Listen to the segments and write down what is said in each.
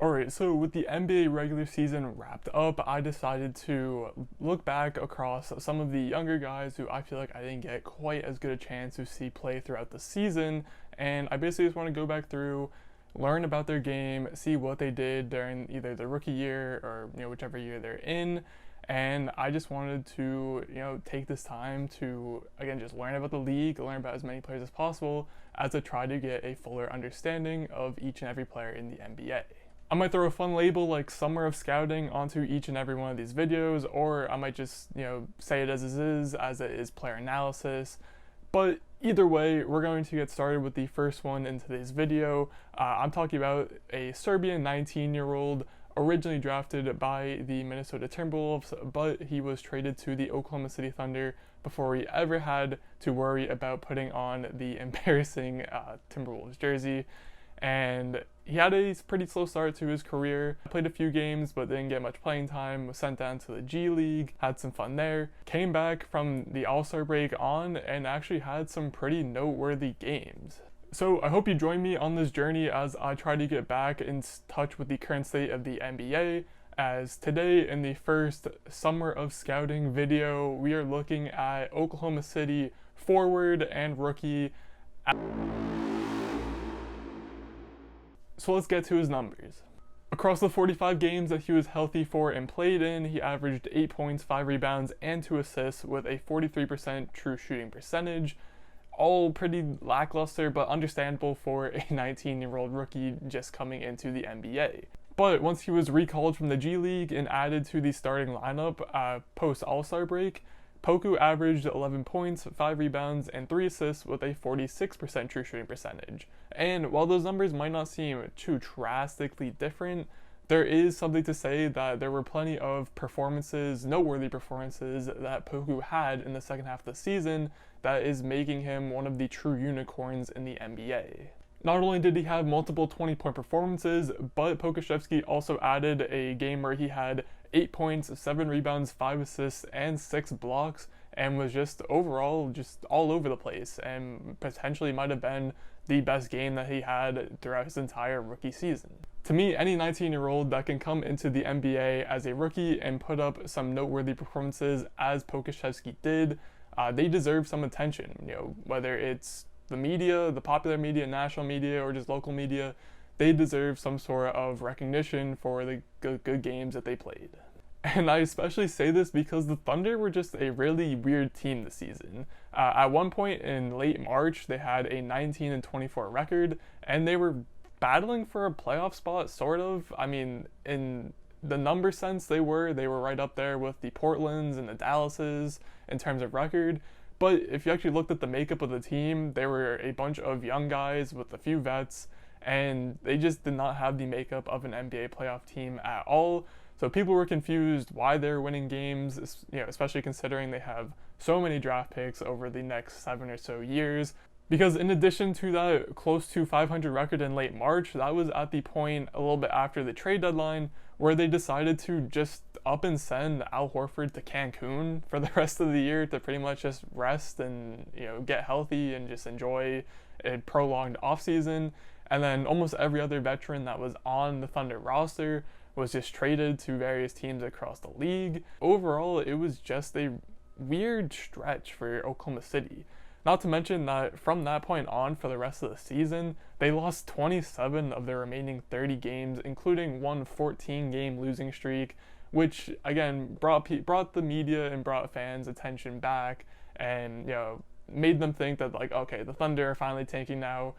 Alright, so with the NBA regular season wrapped up, I decided to look back across some of the younger guys who I feel like I didn't get quite as good a chance to see play throughout the season, and I basically just want to go back through, learn about their game, see what they did during either their rookie year or whichever year they're in, and I just wanted to take this time to again just learn about the league, learn about as many players as possible as I try to get a fuller understanding of each and every player in the NBA. I might throw a fun label like Summer of Scouting onto each and every one of these videos, or I might just, say it as it is player analysis. But either way, we're going to get started with the first one in today's video. I'm talking about a Serbian 19-year-old originally drafted by the Minnesota Timberwolves, but he was traded to the Oklahoma City Thunder before he ever had to worry about putting on the embarrassing Timberwolves jersey. And he had a pretty slow start to his career. Played a few games but didn't get much playing time, was sent down to the G League, had some fun there, came back from the All-Star break on and actually had some pretty noteworthy games. So I hope you join me on this journey as I try to get back in touch with the current state of the NBA, as today in the first Summer of Scouting video we are looking at Oklahoma City forward and rookie. So let's get to his numbers. Across the 45 games that he was healthy for and played in, he averaged 8 points, 5 rebounds, and 2 assists with a 43% true shooting percentage. All pretty lackluster, but understandable for a 19-year-old rookie just coming into the NBA. But once he was recalled from the G League and added to the starting lineup post All-Star break, Poku averaged 11 points, 5 rebounds, and 3 assists with a 46% true shooting percentage. And while those numbers might not seem too drastically different, there is something to say that there were plenty of performances, noteworthy performances, that Poku had in the second half of the season that is making him one of the true unicorns in the NBA. Not only did he have multiple 20-point performances, but Pokusevski also added a game where he had 8 points, 7 rebounds, 5 assists, and 6 blocks, and was just overall just all over the place, and potentially might have been the best game that he had throughout his entire rookie season. To me, any 19-year-old that can come into the NBA as a rookie and put up some noteworthy performances as Pokusevski did, they deserve some attention, whether it's the media, the popular media, national media, or just local media. They deserve some sort of recognition for the good games that they played. And I especially say this because the Thunder were just a really weird team this season. At one point in late March, they had a 19-24 record, and they were battling for a playoff spot, sort of. I mean, in the number sense, they were right up there with the Portlands and the Dallases in terms of record. But if you actually looked at the makeup of the team, they were a bunch of young guys with a few vets, and they just did not have the makeup of an NBA playoff team at all. So people were confused why they're winning games, especially considering they have so many draft picks over the next 7 or so years. Because in addition to that close to 500 record in late March, that was at the point a little bit after the trade deadline where they decided to just up and send Al Horford to Cancun for the rest of the year to pretty much just rest and get healthy and just enjoy a prolonged offseason. And then almost every other veteran that was on the Thunder roster was just traded to various teams across the league. Overall, it was just a weird stretch for Oklahoma City. Not to mention that from that point on for the rest of the season, they lost 27 of their remaining 30 games, including one 14-game losing streak, which again brought the media and brought fans' attention back, and made them think that okay, the Thunder are finally tanking now.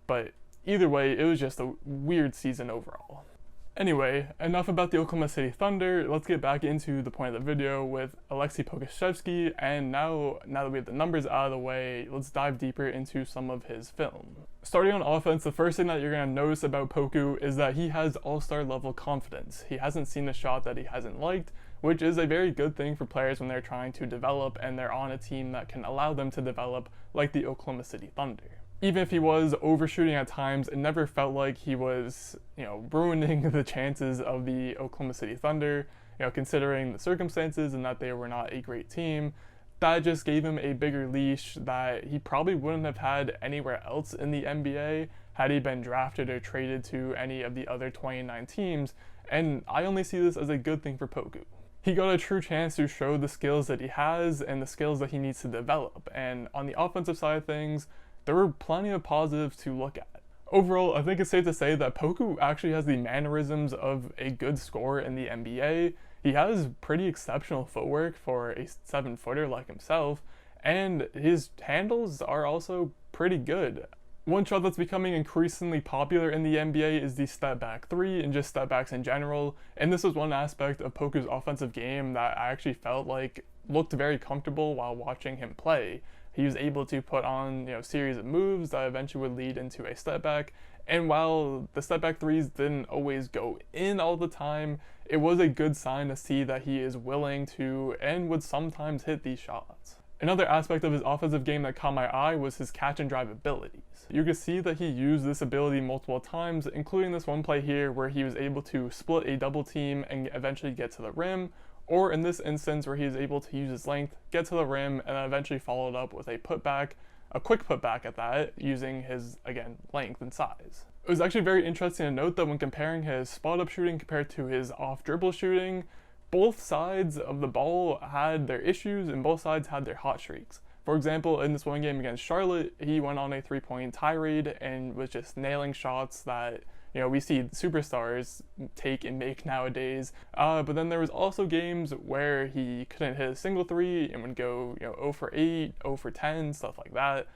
But either way, it was just a weird season overall. Anyway, enough about the Oklahoma City Thunder. Let's get back into the point of the video with Aleksej Pokusevski, and now that we have the numbers out of the way, let's dive deeper into some of his film. Starting on offense, the first thing that you're going to notice about Poku is that he has all-star level confidence. He hasn't seen a shot that he hasn't liked, which is a very good thing for players when they're trying to develop and they're on a team that can allow them to develop, like the Oklahoma City Thunder. Even if he was overshooting at times, it never felt like he was, ruining the chances of the Oklahoma City Thunder, considering the circumstances and that they were not a great team. That just gave him a bigger leash that he probably wouldn't have had anywhere else in the NBA had he been drafted or traded to any of the other 29 teams, and I only see this as a good thing for Poku. He got a true chance to show the skills that he has and the skills that he needs to develop, and on the offensive side of things, there were plenty of positives to look at. Overall, I think it's safe to say that Poku actually has the mannerisms of a good scorer in the NBA. He has pretty exceptional footwork for a 7-footer like himself, and his handles are also pretty good. One shot that's becoming increasingly popular in the NBA is the step back three and just step backs in general, and this was one aspect of Poku's offensive game that I actually felt like looked very comfortable while watching him play. He was able to put on series of moves that eventually would lead into a step back, and while the step back threes didn't always go in all the time, it was a good sign to see that he is willing to and would sometimes hit these shots. Another aspect of his offensive game that caught my eye was his catch and drive abilities. You could see that he used this ability multiple times, including this one play here where he was able to split a double team and eventually get to the rim, or in this instance where he was able to use his length, get to the rim, and then eventually followed up with a putback, a quick putback at that, using his, again, length and size. It was actually very interesting to note that when comparing his spot-up shooting compared to his off-dribble shooting, both sides of the ball had their issues and both sides had their hot streaks. For example, in this one game against Charlotte, he went on a 3-point tirade and was just nailing shots that we see superstars take and make nowadays. But then there was also games where he couldn't hit a single three and would go 0 for 8, 0 for 10, stuff like that.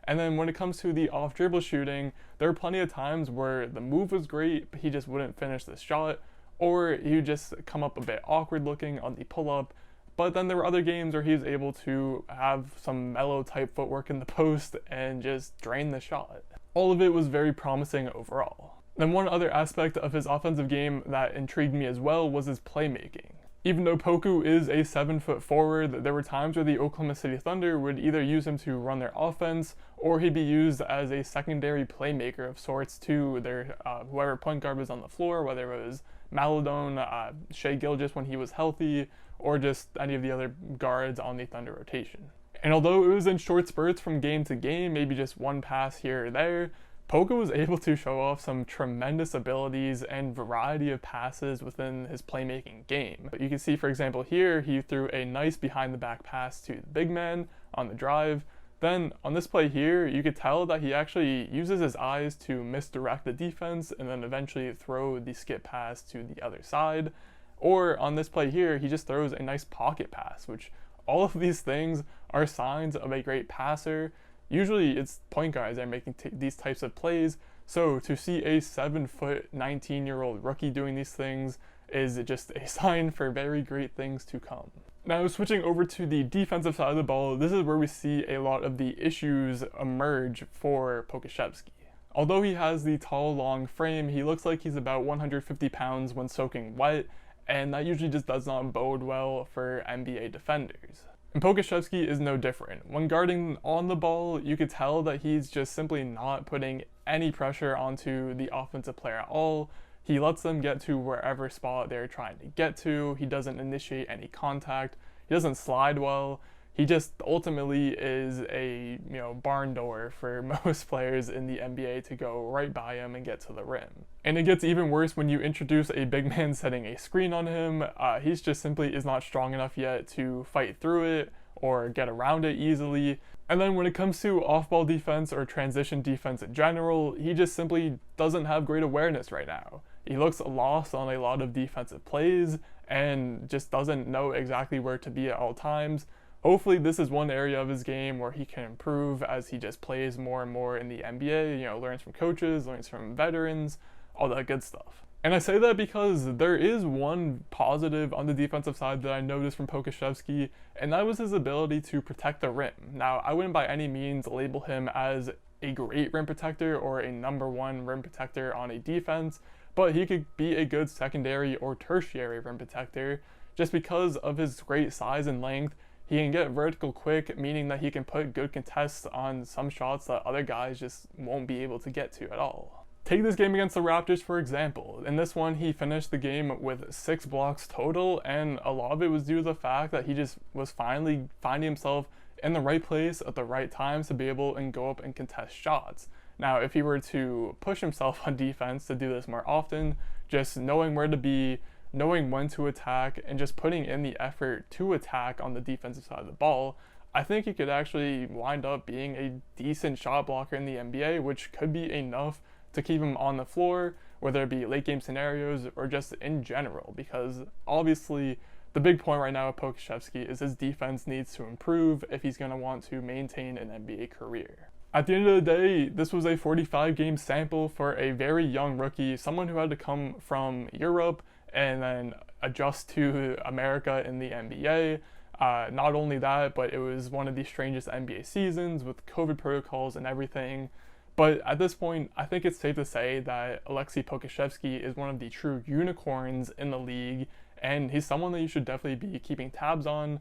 And then when it comes to the off-dribble shooting, there were plenty of times where the move was great, but he just wouldn't finish the shot, or he would just come up a bit awkward looking on the pull-up. But then there were other games where he was able to have some mellow type footwork in the post and just drain the shot. All of it was very promising overall. Then one other aspect of his offensive game that intrigued me as well was his playmaking. Even though Poku is a 7-foot forward, there were times where the Oklahoma City Thunder would either use him to run their offense, or he'd be used as a secondary playmaker of sorts to their whoever point guard was on the floor, whether it was Maladone, Shai Gilgeous when he was healthy, or just any of the other guards on the Thunder rotation. And although it was in short spurts from game to game, maybe just one pass here or there, Poku was able to show off some tremendous abilities and variety of passes within his playmaking game. You can see, for example, here he threw a nice behind the back pass to the big man on the drive. Then on this play here, you could tell that he actually uses his eyes to misdirect the defense and then eventually throw the skip pass to the other side. Or on this play here, he just throws a nice pocket pass, which all of these things are signs of a great passer. Usually it's point guards that are making these types of plays, so to see a 7-foot, 19-year-old rookie doing these things is just a sign for very great things to come. Now switching over to the defensive side of the ball, this is where we see a lot of the issues emerge for Pokusevski. Although he has the tall, long frame, he looks like he's about 150 pounds when soaking wet, and that usually just does not bode well for NBA defenders. And Pokusevski is no different. When guarding on the ball, you could tell that he's just simply not putting any pressure onto the offensive player at all. He lets them get to wherever spot they're trying to get to. He doesn't initiate any contact. He doesn't slide well. He just ultimately is a barn door for most players in the NBA to go right by him and get to the rim. And it gets even worse when you introduce a big man setting a screen on him. He's just simply is not strong enough yet to fight through it or get around it easily. And then when it comes to off-ball defense or transition defense in general, he just simply doesn't have great awareness right now. He looks lost on a lot of defensive plays and just doesn't know exactly where to be at all times. Hopefully this is one area of his game where he can improve as he just plays more and more in the NBA, learns from coaches, learns from veterans, all that good stuff. And I say that because there is one positive on the defensive side that I noticed from Pokusevski, and that was his ability to protect the rim. Now, I wouldn't by any means label him as a great rim protector or a #1 rim protector on a defense, but he could be a good secondary or tertiary rim protector just because of his great size and length. He can get vertical quick, meaning that he can put good contests on some shots that other guys just won't be able to get to at all. Take this game against the Raptors, for example. In this one, he finished the game with 6 blocks total, and a lot of it was due to the fact that he just was finally finding himself in the right place at the right times to be able and go up and contest shots. Now, if he were to push himself on defense to do this more often, just knowing where to be, knowing when to attack, and just putting in the effort to attack on the defensive side of the ball, I think he could actually wind up being a decent shot blocker in the NBA, which could be enough to keep him on the floor, whether it be late game scenarios or just in general, because obviously the big point right now with Pokusevski is his defense needs to improve if he's going to want to maintain an NBA career. At the end of the day, this was a 45-game sample for a very young rookie, someone who had to come from Europe and then adjust to America in the NBA. Not only that, but it was one of the strangest NBA seasons with COVID protocols and everything. But at this point, I think it's safe to say that Aleksej Pokusevski is one of the true unicorns in the league, and he's someone that you should definitely be keeping tabs on,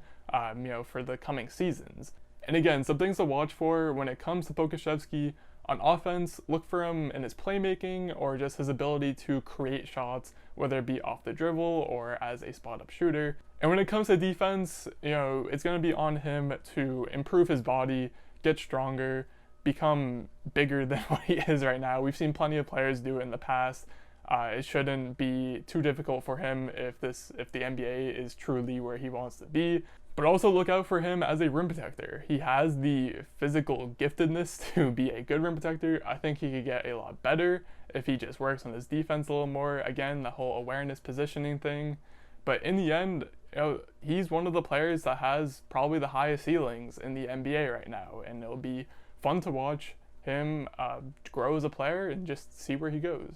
for the coming seasons. And again, some things to watch for when it comes to Pokusevski. On offense, look for him in his playmaking or just his ability to create shots, whether it be off the dribble or as a spot-up shooter. And when it comes to defense, it's going to be on him to improve his body, get stronger, become bigger than what he is right now. We've seen plenty of players do it in the past. It shouldn't be too difficult for him if the NBA is truly where he wants to be. But also look out for him as a rim protector. He has the physical giftedness to be a good rim protector. I think he could get a lot better if he just works on his defense a little more. Again, the whole awareness positioning thing. But in the end, he's one of the players that has probably the highest ceilings in the NBA right now. And it'll be fun to watch him grow as a player and just see where he goes.